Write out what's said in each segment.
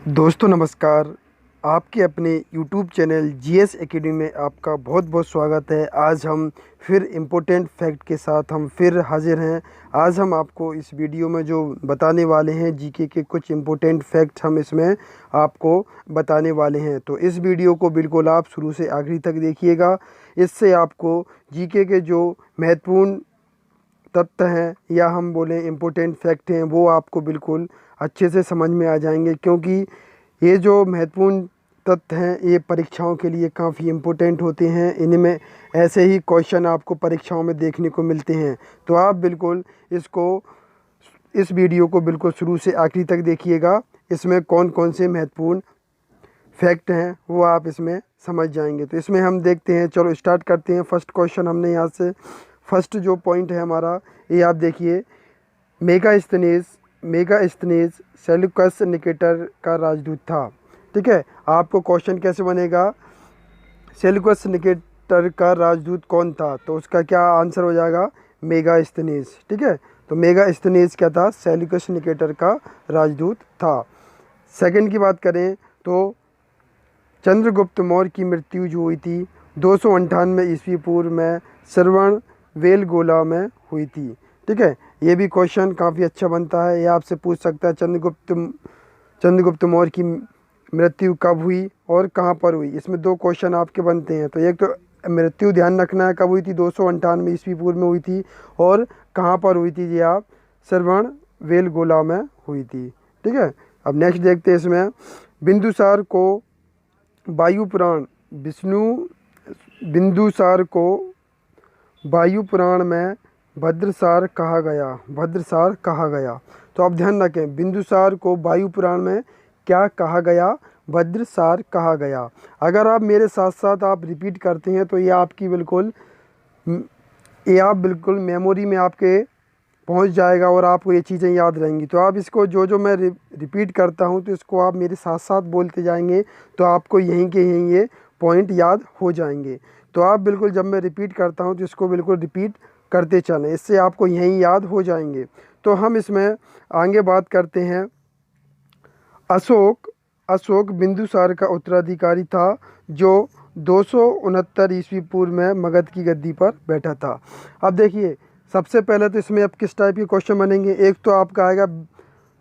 दोस्तों नमस्कार। आपके अपने यूट्यूब चैनल जीएस एकेडमी में आपका बहुत बहुत स्वागत है। आज हम फिर इम्पोर्टेंट फैक्ट के साथ हम फिर हाजिर हैं। आज हम आपको इस वीडियो में जो बताने वाले हैं जीके के कुछ इम्पोर्टेंट फैक्ट हम इसमें आपको बताने वाले हैं। तो इस वीडियो को बिल्कुल आप शुरू से आखिरी तक देखिएगा। इससे आपको जीके के जो महत्वपूर्ण तथ्य हैं या हम बोलें इम्पोर्टेंट फैक्ट हैं वो आपको बिल्कुल अच्छे से समझ में आ जाएंगे, क्योंकि ये जो महत्वपूर्ण तथ्य हैं ये परीक्षाओं के लिए काफ़ी इम्पोर्टेंट होते हैं। इनमें ऐसे ही क्वेश्चन आपको परीक्षाओं में देखने को मिलते हैं। तो आप बिल्कुल इस वीडियो को बिल्कुल शुरू से आखिरी तक देखिएगा। इसमें कौन कौन से महत्वपूर्ण फैक्ट हैं वो आप इसमें समझ जाएंगे। तो इसमें हम देखते हैं, चलो स्टार्ट करते हैं। फर्स्ट क्वेश्चन हमने यहाँ से फर्स्ट जो पॉइंट है हमारा, ये आप देखिए, मेगास्थनीज सेल्यूकस निकेटर का राजदूत था। ठीक है, आपको क्वेश्चन कैसे बनेगा, सेल्यूकस निकेटर का राजदूत कौन था, तो उसका क्या आंसर हो जाएगा, मेगास्थनीज। ठीक है, तो मेगास्थनीज क्या था, सेल्यूकस निकेटर का राजदूत था। सेकंड की बात करें तो चंद्रगुप्त मौर्य की मृत्यु जो हुई थी 298 ईस्वी पूर्व में श्रवण बेलगोला में हुई थी। ठीक है, ये भी क्वेश्चन काफ़ी अच्छा बनता है। ये आपसे पूछ सकता है चंद्रगुप्त मौर्य की मृत्यु कब हुई और कहाँ पर हुई। इसमें दो क्वेश्चन आपके बनते हैं। तो एक तो मृत्यु ध्यान रखना है कब हुई थी, 298 ईस्वी पूर्व में हुई थी, और कहाँ पर हुई थी, ये आप श्रवण बेलगोला में हुई थी। ठीक है, अब नेक्स्ट देखते हैं। इसमें बिंदुसार को बिंदुसार को वायु पुराण में भद्रसार कहा गया। तो आप ध्यान रखें, बिंदुसार को वायु पुराण में क्या कहा गया, भद्रसार कहा गया। अगर आप मेरे साथ साथ आप रिपीट करते हैं तो ये आप बिल्कुल मेमोरी में आपके पहुंच जाएगा और आपको ये चीज़ें याद रहेंगी। तो आप इसको जो मैं रिपीट करता हूं तो इसको आप मेरे साथ साथ बोलते जाएंगे तो आपको यहीं के यहीं ये पॉइंट याद हो जाएंगे। तो आप बिल्कुल जब मैं रिपीट करता हूं तो इसको बिल्कुल रिपीट करते चलें, इससे आपको यहीं याद हो जाएंगे। तो हम इसमें आगे बात करते हैं। अशोक बिंदुसार का उत्तराधिकारी था जो 269 ईस्वी पूर्व में मगध की गद्दी पर बैठा था। अब देखिए, सबसे पहले तो इसमें अब किस टाइप के क्वेश्चन बनेंगे। एक तो आपका आएगा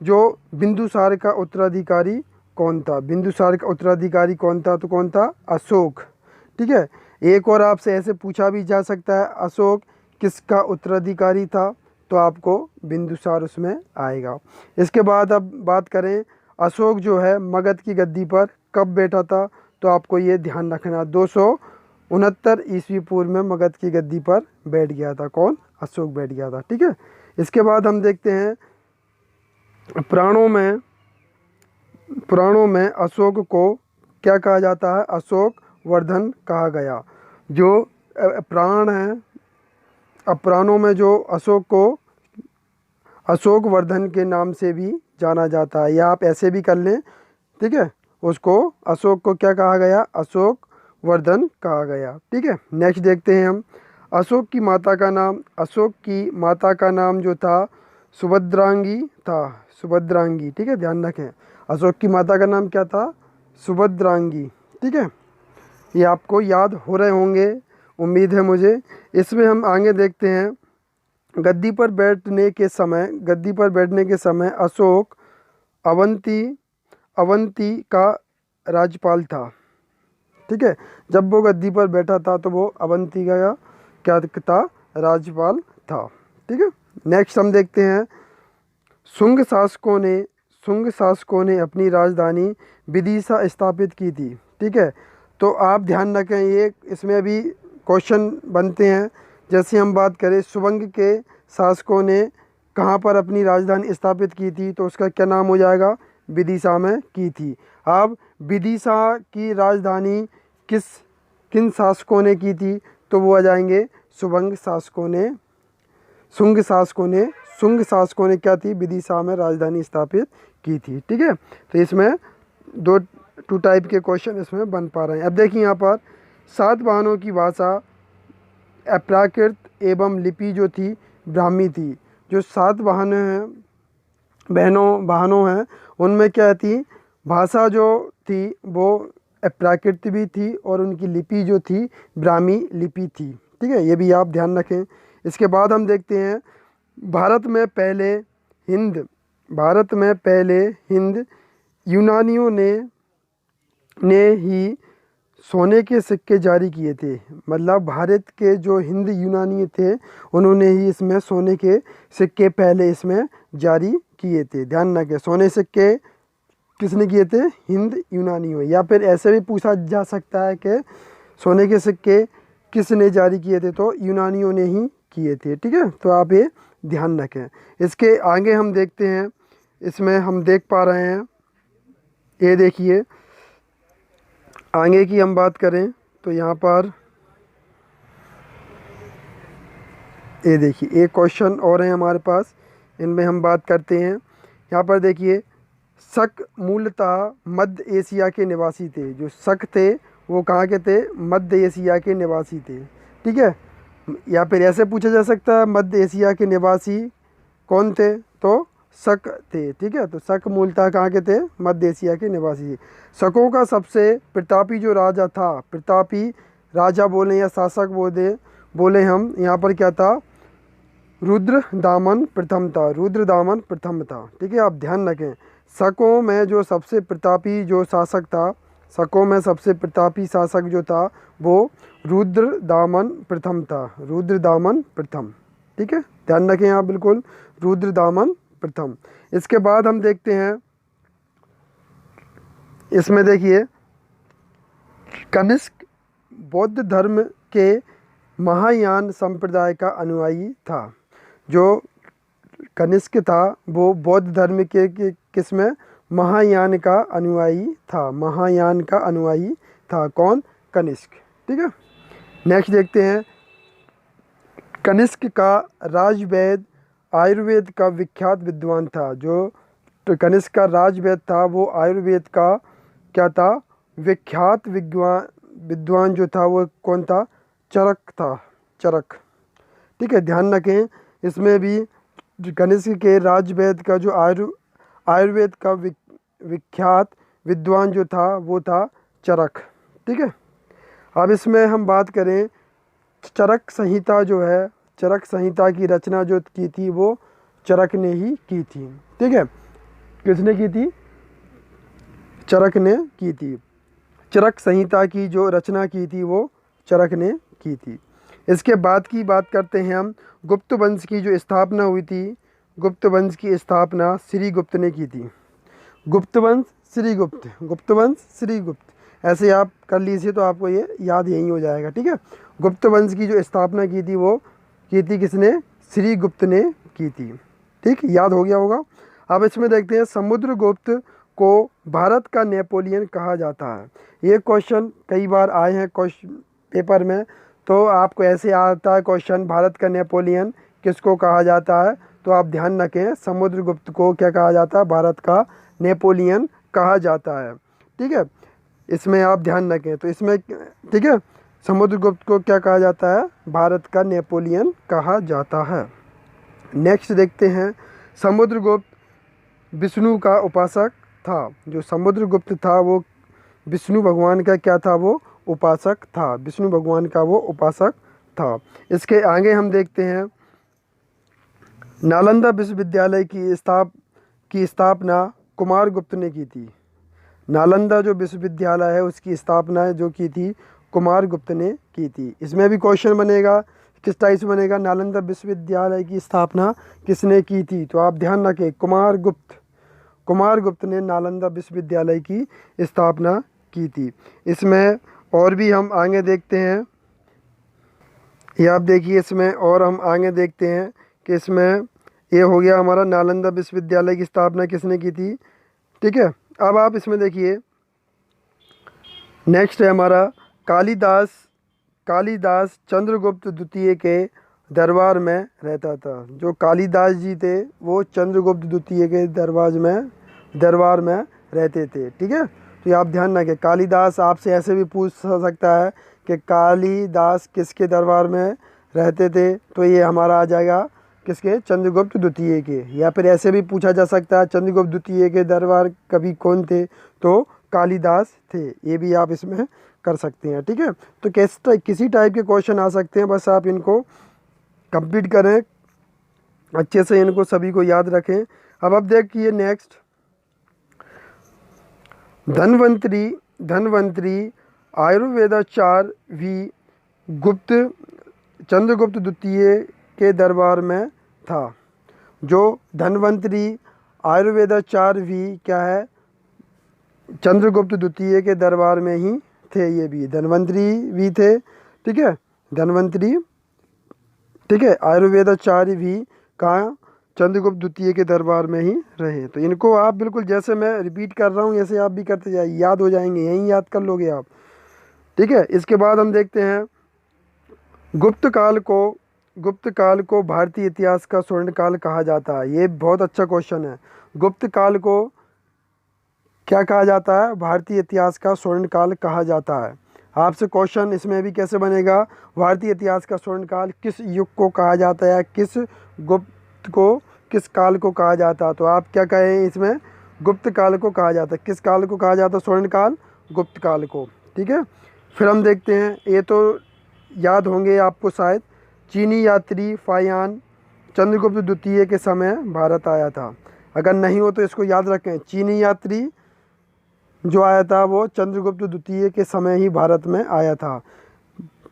जो बिंदुसार का उत्तराधिकारी कौन था, बिंदुसार का उत्तराधिकारी कौन था, तो कौन था, अशोक। ठीक है, एक और आपसे ऐसे पूछा भी जा सकता है, अशोक किसका उत्तराधिकारी था, तो आपको बिंदुसार उसमें आएगा। इसके बाद अब बात करें, अशोक जो है मगध की गद्दी पर कब बैठा था, तो आपको ये ध्यान रखना, 269 ईस्वी पूर्व में मगध की गद्दी पर बैठ गया था। कौन, अशोक बैठ गया था। ठीक है, इसके बाद हम देखते हैं पुराणों में अशोक को क्या कहा जाता है, अशोक वर्धन कहा गया। जो प्राण है, अब पुराणों में जो अशोक को अशोक वर्धन के नाम से भी जाना जाता है, या आप ऐसे भी कर लें। ठीक है, उसको अशोक को क्या कहा गया, अशोक वर्धन कहा गया। ठीक है, नेक्स्ट देखते हैं हम, अशोक की माता का नाम जो था सुभद्रांगी था, सुभद्रांगी। ठीक है, ध्यान रखें, अशोक की माता का नाम क्या था, सुभद्रांगी। ठीक है, ये आपको याद हो रहे होंगे, उम्मीद है मुझे। इसमें हम आगे देखते हैं, गद्दी पर बैठने के समय अशोक अवंती का राज्यपाल था। ठीक है, जब वो गद्दी पर बैठा था तो वो अवंती का क्या था, राज्यपाल था। ठीक है, नेक्स्ट हम देखते हैं, शुंग शासकों ने अपनी राजधानी विदिशा स्थापित की थी। ठीक है, तो आप ध्यान रखें, ये इसमें भी क्वेश्चन बनते हैं। जैसे हम बात करें, शुंग के शासकों ने कहाँ पर अपनी राजधानी स्थापित की थी, तो उसका क्या नाम हो जाएगा, विदिशा में की थी। अब विदिशा की राजधानी किन शासकों ने की थी, तो वो आ जाएंगे शुंग शासकों ने क्या थी, विदिशा में राजधानी स्थापित की थी। ठीक है, तो इसमें टू टाइप के क्वेश्चन इसमें बन पा रहे हैं। अब देखिए यहाँ पर, सातवाहनों की भाषा अप्राकृत एवं लिपि जो थी ब्राह्मी थी। जो सात वाहनों हैं उनमें क्या थी, भाषा जो थी वो प्राकृत भी थी और उनकी लिपि जो थी ब्राह्मी लिपि थी। ठीक है, ये भी आप ध्यान रखें। इसके बाद हम देखते हैं भारत में पहले हिंद भारत में पहले हिंद यूनानियों ने ही सोने के सिक्के जारी किए थे। मतलब भारत के जो हिंद यूनानी थे उन्होंने ही इसमें सोने के सिक्के पहले इसमें जारी किए थे। ध्यान रखें, सोने सिक्के किसने किए थे? हिंद यूनानियों। या फिर ऐसे भी पूछा जा सकता है कि सोने के सिक्के किसने जारी किए थे, तो यूनानियों ने ही किए थे। ठीक है, तो आप ये ध्यान रखें। इसके आगे हम देखते हैं, इसमें हम देख पा रहे हैं, ये देखिए आगे की हम बात करें तो यहाँ पर ये देखिए एक क्वेश्चन और है हमारे पास, इनमें हम बात करते हैं। यहाँ पर देखिए शक मूलतः मध्य एशिया के निवासी थे। जो शक थे वो कहाँ के थे? मध्य एशिया के निवासी थे। ठीक है, या फिर ऐसे पूछा जा सकता है मध्य एशिया के निवासी कौन थे? तो शक थे। ठीक है, तो शक मूलतः कहाँ के थे? मध्य एशिया के निवासी। शकों का सबसे प्रतापी जो राजा था, प्रतापी राजा बोले या शासक बोले हम, यहाँ पर क्या था? रुद्रदामन प्रथम था। रुद्रदामन प्रथम था। ठीक है, आप ध्यान रखें, शकों में जो सबसे प्रतापी जो शासक था, शकों में सबसे प्रतापी शासक जो था वो रुद्रदामन प्रथम था। रुद्रदामन प्रथम। ठीक है, ध्यान रखें आप बिल्कुल, रुद्रदामन प्रथम। इसके बाद हम देखते हैं, इसमें देखिए कनिष्क बौद्ध धर्म के महायान संप्रदाय का अनुयायी था। जो कनिष्क था वो बौद्ध धर्म के किसमें? महायान का अनुयायी था। महायान का अनुयायी था कौन? कनिष्क। ठीक है, नेक्स्ट देखते हैं, कनिष्क का राजवैद्य आयुर्वेद का विख्यात विद्वान था। जो कनिष्क का राजवैद्य था वो आयुर्वेद का क्या था? विख्यात विद्वान जो था वो कौन था? चरक था। चरक। ठीक है, ध्यान रखें, इसमें भी कनिष्क के राजवैद्य का जो आयुर्वेद का विख्यात विद्वान जो था वो था चरक। ठीक है, अब इसमें हम बात करें, चरक संहिता जो है, चरक संहिता की रचना जो की थी वो चरक ने ही की थी। ठीक है, किसने की थी? चरक ने की थी। चरक संहिता की जो रचना की थी वो चरक ने की थी। इसके बाद की बात करते हैं हम, गुप्त वंश की जो स्थापना हुई थी, गुप्त वंश की स्थापना श्रीगुप्त ने की थी। गुप्त वंश श्रीगुप्त, गुप्त वंश श्रीगुप्त, ऐसे आप कर लीजिए तो आपको ये याद यही हो जाएगा। ठीक है, गुप्त वंश की जो स्थापना की थी वो की थी किसने? श्रीगुप्त ने की थी। ठीक, याद हो गया होगा। अब इसमें देखते हैं, समुद्रगुप्त को भारत का नेपोलियन कहा जाता है। ये क्वेश्चन कई बार आए हैं क्वेश्चन पेपर में, तो आपको ऐसे आता है क्वेश्चन, भारत का नेपोलियन किसको कहा जाता है? तो आप ध्यान रखें, समुद्रगुप्त को क्या कहा जाता है? भारत का नेपोलियन कहा जाता है। ठीक है, इसमें आप ध्यान रखें, तो इसमें ठीक है, समुद्रगुप्त को क्या कहा जाता है? भारत का नेपोलियन कहा जाता है। नेक्स्ट देखते हैं, समुद्रगुप्त विष्णु का उपासक था। जो समुद्रगुप्त था वो विष्णु भगवान का क्या था? वो उपासक था। विष्णु भगवान का वो उपासक था। इसके आगे हम देखते हैं, नालंदा विश्वविद्यालय की स्थापना कुमारगुप्त ने की थी। नालंदा जो विश्वविद्यालय है उसकी स्थापना जो की थी कुमारगुप्त ने की थी। इसमें भी क्वेश्चन बनेगा, किस टाइप से बनेगा? नालंदा विश्वविद्यालय की स्थापना किसने की थी? तो आप ध्यान रखें, कुमारगुप्त ने नालंदा विश्वविद्यालय की स्थापना की थी। इसमें और भी हम आगे देखते हैं, ये आप देखिए, इसमें और हम आगे देखते हैं कि इसमें ये हो गया हमारा नालंदा विश्वविद्यालय की स्थापना किसने की थी। ठीक है, अब आप इसमें देखिए, नेक्स्ट है हमारा कालिदास चंद्रगुप्त द्वितीय के दरबार में रहता था। जो कालिदास जी थे वो चंद्रगुप्त द्वितीय के दरबार में रहते थे। ठीक है, तो ये आप ध्यान रखें, कालिदास आपसे ऐसे भी पूछ सकता है कि कालिदास किसके दरबार में रहते थे? तो ये हमारा आ जाएगा किसके? चंद्रगुप्त द्वितीय के। या फिर ऐसे भी पूछा जा सकता है चंद्रगुप्त द्वितीय के दरबार कवि कौन थे? तो कालिदास थे। ये भी आप इसमें कर सकते हैं। ठीक है, तो किसी टाइप के क्वेश्चन आ सकते हैं, बस आप इनको कंप्लीट करें अच्छे से, इनको सभी को याद रखें। अब देखिए नेक्स्ट, धन्वंतरी आयुर्वेदाचार्य भी गुप्त चंद्रगुप्त द्वितीय के दरबार में था। जो धन्वंतरी आयुर्वेदाचार्य भी क्या है? चंद्रगुप्त द्वितीय के दरबार में ही थे। ये भी धन्वंतरी भी थे। ठीक है, धन्वंतरी, ठीक है, आयुर्वेदाचार्य भी कहाँ? चंद्रगुप्त द्वितीय के दरबार में ही रहे। तो इनको आप बिल्कुल जैसे मैं रिपीट कर रहा हूँ ऐसे आप भी करते जाइए, याद हो जाएंगे, यहीं याद कर लोगे आप। ठीक है, इसके बाद हम देखते हैं गुप्त काल को भारतीय इतिहास का स्वर्ण काल कहा जाता है। ये बहुत अच्छा क्वेश्चन है। गुप्त काल को क्या कहा जाता है? भारतीय इतिहास का स्वर्ण काल कहा जाता है। आपसे क्वेश्चन इसमें भी कैसे बनेगा? भारतीय इतिहास का स्वर्ण काल किस युग को कहा जाता है? किस गुप्त को, किस काल को कहा जाता है? तो आप क्या कहें इसमें? गुप्त काल को कहा जाता है। किस काल को कहा जाता है? स्वर्ण काल, गुप्त काल को। ठीक है, फिर हम देखते हैं, ये तो याद होंगे आपको शायद, चीनी यात्री फाहियान चंद्रगुप्त द्वितीय के समय भारत आया था। अगर नहीं हो तो इसको याद रखें, चीनी यात्री जो आया था वो चंद्रगुप्त द्वितीय के समय ही भारत में आया था।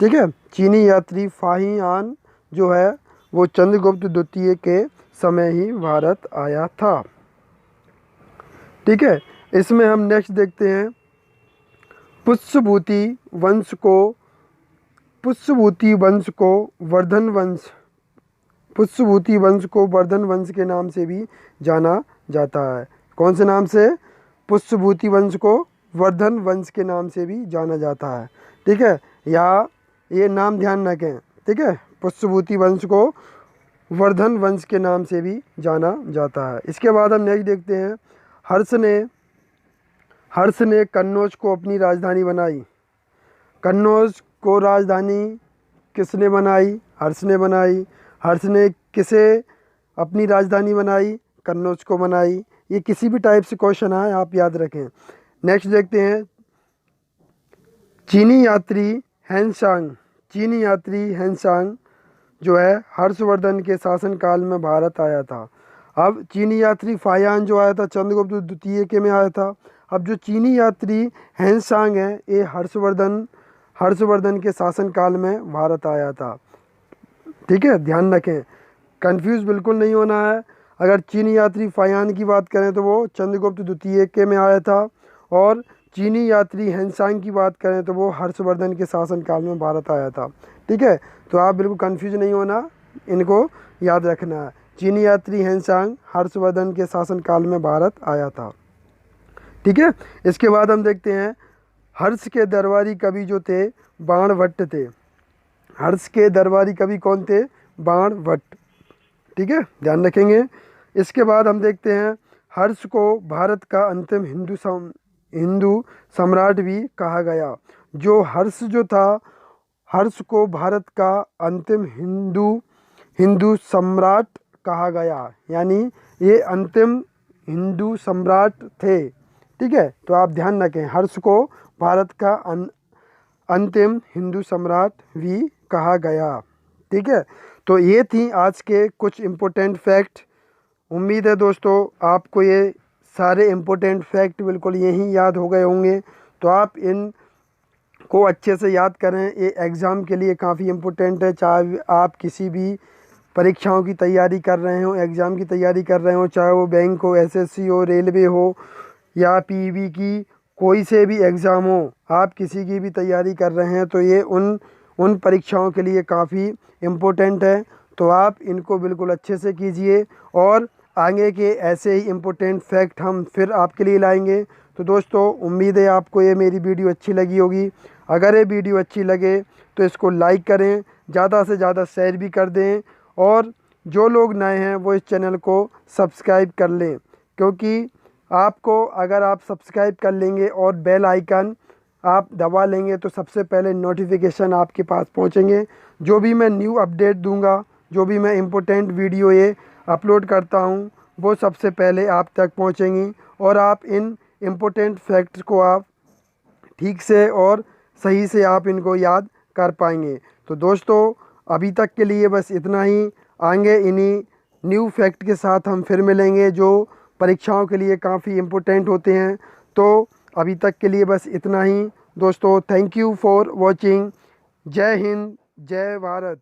ठीक है, चीनी यात्री फाहियान जो है वो चंद्रगुप्त द्वितीय के समय ही भारत आया था। ठीक है, इसमें हम नेक्स्ट देखते हैं पुष्यभूति वंश को वर्धन वंश के नाम से भी जाना जाता है। कौन से नाम से? पुष्यभूति वंश को वर्धन वंश के नाम से भी जाना जाता है। ठीक है, या ये नाम ध्यान रखें। ठीक है, पुष्यभूति वंश को वर्धन वंश के नाम से भी जाना जाता है। इसके बाद हम नेक्स्ट देखते हैं, हर्ष ने कन्नौज को अपनी राजधानी बनाई। कन्नौज को राजधानी किसने बनाई? हर्ष ने बनाई। हर्ष ने किसे अपनी राजधानी बनाई? कन्नौज को बनाई। ये किसी भी टाइप से क्वेश्चन है, आप याद रखें। नेक्स्ट देखते हैं, चीनी यात्री हैंसांग जो है हर्षवर्धन के शासनकाल में भारत आया था। अब चीनी यात्री फाहियान जो आया था चंद्रगुप्त द्वितीय के में आया था। अब जो चीनी यात्री हैंसांग है ये हर्षवर्धन के शासनकाल में भारत आया था। ठीक है, ध्यान रखें, कंफ्यूज बिल्कुल नहीं होना है। अगर चीनी यात्री फाहियान की बात करें तो वो चंद्रगुप्त द्वितीय के में आया था, और चीनी यात्री हैंसांग की बात करें तो वो हर्षवर्धन के शासनकाल में भारत आया था। ठीक है, तो आप बिल्कुल कंफ्यूज नहीं होना, इनको याद रखना है। चीनी यात्री हैंसांग हर्षवर्धन के शासनकाल में भारत आया था। ठीक है, इसके बाद हम देखते हैं, हर्ष के दरबारी कवि जो थे बाणभट्ट थे। हर्ष के दरबारी कवि कौन थे? बाणभट्ट। ठीक है, ध्यान रखेंगे। इसके बाद हम देखते हैं, हर्ष को भारत का अंतिम हिंदू सम्राट भी कहा गया। जो हर्ष जो था, हर्ष को भारत का अंतिम हिंदू सम्राट कहा गया, यानी ये अंतिम हिंदू सम्राट थे। ठीक है, तो आप ध्यान रखें, हर्ष को भारत का अंतिम हिंदू सम्राट भी कहा गया। ठीक है, तो ये थी आज के कुछ इम्पोर्टेंट फैक्ट। उम्मीद है दोस्तों आपको ये सारे इम्पोर्टेंट फैक्ट बिल्कुल यहीं याद हो गए होंगे। तो आप इन को अच्छे से याद करें, ये एग्ज़ाम के लिए काफ़ी इम्पोर्टेंट है। चाहे आप किसी भी परीक्षाओं की तैयारी कर रहे हो, एग्ज़ाम की तैयारी कर रहे हो, चाहे वो बैंक हो, एसएससी हो, रेलवे हो, या पीईबी की कोई से भी एग्ज़ाम हो, आप किसी की भी तैयारी कर रहे हैं तो ये उन परीक्षाओं के लिए काफ़ी इम्पोर्टेंट है। तो आप इनको बिल्कुल अच्छे से कीजिए, और आगे के ऐसे ही इम्पोर्टेंट फैक्ट हम फिर आपके लिए लाएंगे। तो दोस्तों उम्मीद है आपको ये मेरी वीडियो अच्छी लगी होगी। अगर ये वीडियो अच्छी लगे तो इसको लाइक करें, ज़्यादा से ज़्यादा शेयर भी कर दें, और जो लोग नए हैं वो इस चैनल को सब्सक्राइब कर लें, क्योंकि आपको अगर आप सब्सक्राइब कर लेंगे और बेल आइकन आप दबा लेंगे तो सबसे पहले नोटिफिकेशन आपके पास पहुंचेंगे। जो भी मैं न्यू अपडेट दूंगा जो भी मैं इम्पोर्टेंट वीडियो ये अपलोड करता हूँ वो सबसे पहले आप तक पहुँचेंगी और आप इन इम्पोर्टेंट फैक्ट्स को आप ठीक से और सही से आप इनको याद कर पाएंगे। तो दोस्तों अभी तक के लिए बस इतना ही। आगे इन्हीं न्यू फैक्ट के साथ हम फिर मिलेंगे जो परीक्षाओं के लिए काफ़ी इम्पोर्टेंट होते हैं। तो अभी तक के लिए बस इतना ही दोस्तों। Thank you for watching. जय हिंद, जय भारत।